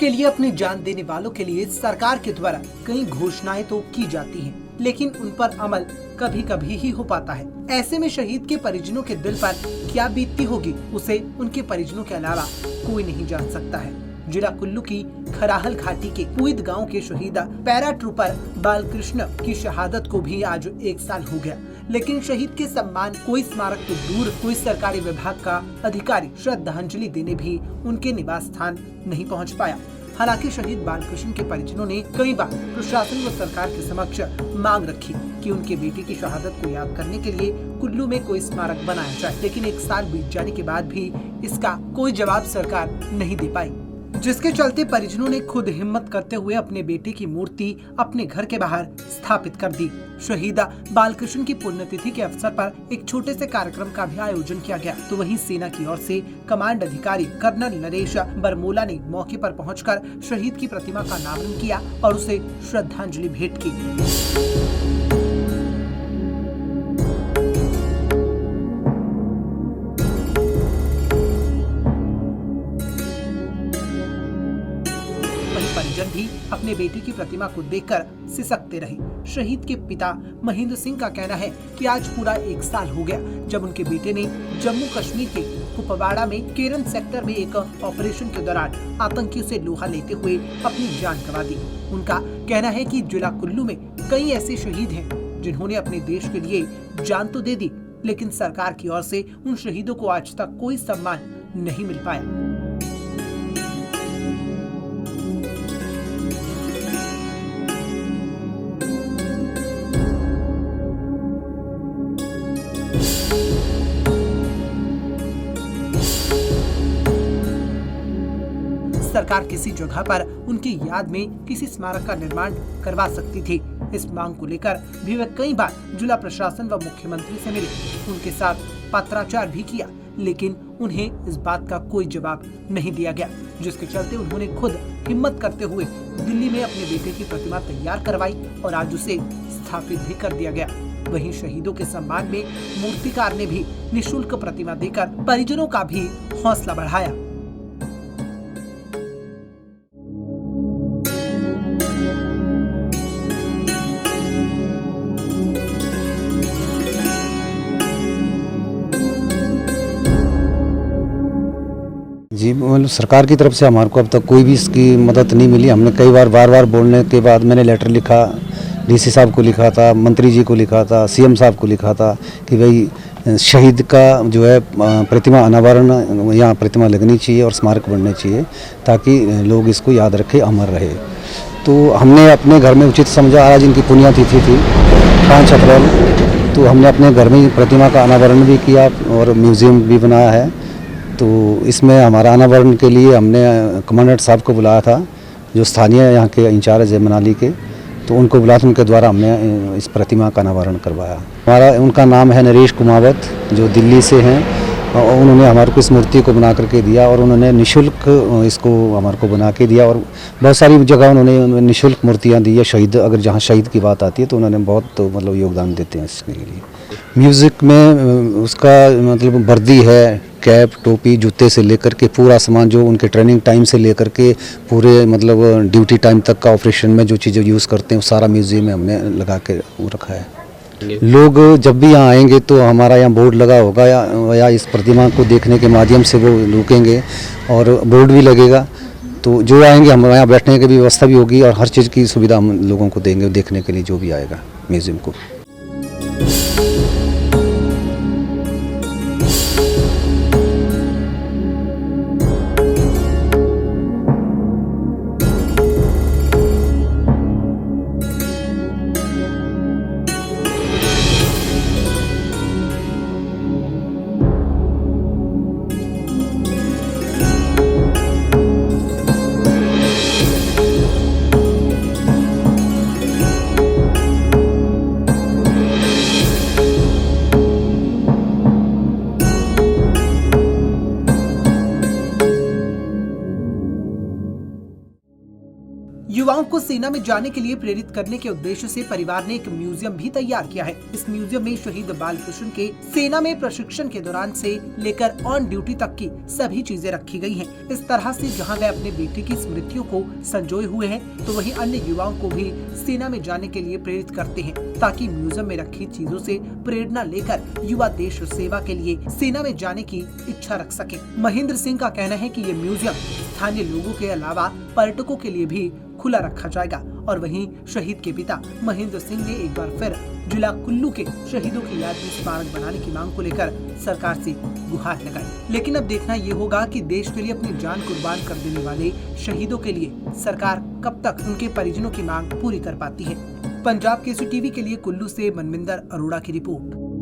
के लिए अपनी जान देने वालों के लिए सरकार के द्वारा कई घोषणाएं तो की जाती हैं, लेकिन उन पर अमल कभी कभी ही हो पाता है। ऐसे में शहीद के परिजनों के दिल पर क्या बीतती होगी, उसे उनके परिजनों के अलावा कोई नहीं जान सकता है। जिला कुल्लू की खराहल घाटी के पुईद गांव के शहीद पैरा ट्रूपर बालकृष्ण की शहादत को भी आज 1 साल हो गया, लेकिन शहीद के सम्मान कोई स्मारक तो दूर, कोई सरकारी विभाग का अधिकारी श्रद्धांजलि देने भी उनके निवास स्थान नहीं पहुंच पाया। हालांकि शहीद बालकृष्ण के परिजनों ने कई बार प्रशासन व सरकार के समक्ष मांग रखी कि उनके बेटे की शहादत को याद करने के लिए कुल्लू में कोई स्मारक बनाया जाए, लेकिन 1 साल बीत जाने के बाद भी इसका कोई जवाब सरकार नहीं दे पाई, जिसके चलते परिजनों ने खुद हिम्मत करते हुए अपने बेटे की मूर्ति अपने घर के बाहर स्थापित कर दी। शहीद बालकृष्ण की पुण्यतिथि के अवसर पर एक छोटे से कार्यक्रम का भी आयोजन किया गया, तो वहीं सेना की ओर से कमांड अधिकारी कर्नल नरेश बरमोला ने मौके पर पहुंचकर शहीद की प्रतिमा का अनावरण किया और उसे श्रद्धांजलि भेंट की। परिजन भी अपने बेटे की प्रतिमा को देखकर सिसकते रहे। शहीद के पिता महेंद्र सिंह का कहना है कि आज पूरा 1 साल हो गया जब उनके बेटे ने जम्मू कश्मीर के कुपवाड़ा में केरन सेक्टर में एक ऑपरेशन के दौरान आतंकियों से लोहा लेते हुए अपनी जान गंवा दी। उनका कहना है कि जिला कुल्लू में कई ऐसे शहीद हैं जिन्होंने अपने देश के लिए जान तो दे दी, लेकिन सरकार की ओर से उन शहीदों को आज तक कोई सम्मान नहीं मिल पाया। सरकार किसी जगह पर उनकी याद में किसी स्मारक का निर्माण करवा सकती थी। इस मांग को लेकर भी वे कई बार जिला प्रशासन व मुख्यमंत्री से मिले, उनके साथ पत्राचार भी किया, लेकिन उन्हें इस बात का कोई जवाब नहीं दिया गया, जिसके चलते उन्होंने खुद हिम्मत करते हुए दिल्ली में अपने बेटे की प्रतिमा तैयार करवाई और आज उसे स्थापित भी कर दिया गया। वहीं शहीदों के सम्मान में मूर्तिकार ने भी निःशुल्क प्रतिमा देकर परिजनों का भी हौसला बढ़ाया। जी, मतलब सरकार की तरफ से हमारे को अब तक कोई भी इसकी मदद नहीं मिली। हमने कई बार बोलने के बाद मैंने लेटर लिखा, डीसी साहब को लिखा था, मंत्री जी को लिखा था, सीएम साहब को लिखा था कि भाई शहीद का जो है प्रतिमा अनावरण, यहाँ प्रतिमा लगनी चाहिए और स्मारक बनने चाहिए ताकि लोग इसको याद रखें, अमर रहे। तो हमने अपने घर में उचित समझा, आज इनकी पुण्यतिथि थी 5 अप्रैल, तो हमने अपने घर में प्रतिमा का अनावरण भी किया और म्यूज़ियम भी बनाया है। तो इसमें हमारा अनावरण के लिए हमने कमांडेंट साहब को बुलाया था, जो स्थानीय यहाँ के इंचार्ज है मनाली के, तो उनको बुला उनके द्वारा हमने इस प्रतिमा का अनावरण करवाया। उनका नाम है नरेश कुमावत, जो दिल्ली से हैं, और उन्होंने हमारे को इस मूर्ति को बना करके दिया और उन्होंने निःशुल्क इसको हमारे को बना के दिया और बहुत सारी जगह उन्होंने निःशुल्क मूर्तियाँ दी है। शहीद, अगर जहाँ शहीद की बात आती है तो उन्होंने बहुत मतलब योगदान देते हैं इसके लिए। म्यूज़िक में उसका मतलब वर्दी है, कैप, टोपी, जूते से लेकर के पूरा सामान, जो उनके ट्रेनिंग टाइम से लेकर के पूरे मतलब ड्यूटी टाइम तक का ऑपरेशन में जो चीज़ें यूज़ करते हैं वो सारा म्यूज़ियम में हमने लगा के वो रखा है। लोग जब भी यहाँ आएंगे तो हमारा यहाँ बोर्ड लगा होगा या इस प्रतिमा को देखने के माध्यम से वो रुकेंगे और बोर्ड भी लगेगा, तो जो आएंगे हमारे यहाँ बैठने की भी व्यवस्था भी होगी और हर चीज़ की सुविधा हम लोगों को देंगे देखने के लिए जो भी आएगा म्यूज़ियम को। सेना में जाने के लिए प्रेरित करने के उद्देश्य से परिवार ने एक म्यूजियम भी तैयार किया है। इस म्यूजियम में शहीद बालकृष्ण के सेना में प्रशिक्षण के दौरान से लेकर ऑन ड्यूटी तक की सभी चीजें रखी गई हैं। इस तरह से जहां वे अपने बेटे की स्मृतियों को संजोए हुए हैं, तो वहीं अन्य युवाओं को भी सेना में जाने के लिए प्रेरित करते हैं, ताकि म्यूजियम में रखी चीजों से प्रेरणा लेकर युवा देश सेवा के लिए सेना में जाने की इच्छा रख सके। महेंद्र सिंह का कहना है कि ये म्यूजियम स्थानीय लोगों के अलावा पर्यटकों के लिए भी खुला रखा जाएगा। और वहीं शहीद के पिता महेंद्र सिंह ने एक बार फिर जिला कुल्लू के शहीदों की याद में स्मारक बनाने की मांग को लेकर सरकार से गुहार लगाई। लेकिन अब देखना ये होगा कि देश के लिए अपनी जान कुर्बान कर देने वाले शहीदों के लिए सरकार कब तक उनके परिजनों की मांग पूरी कर पाती है। पंजाब केसरी टीवी के लिए कुल्लू से मनविंदर अरोड़ा की रिपोर्ट।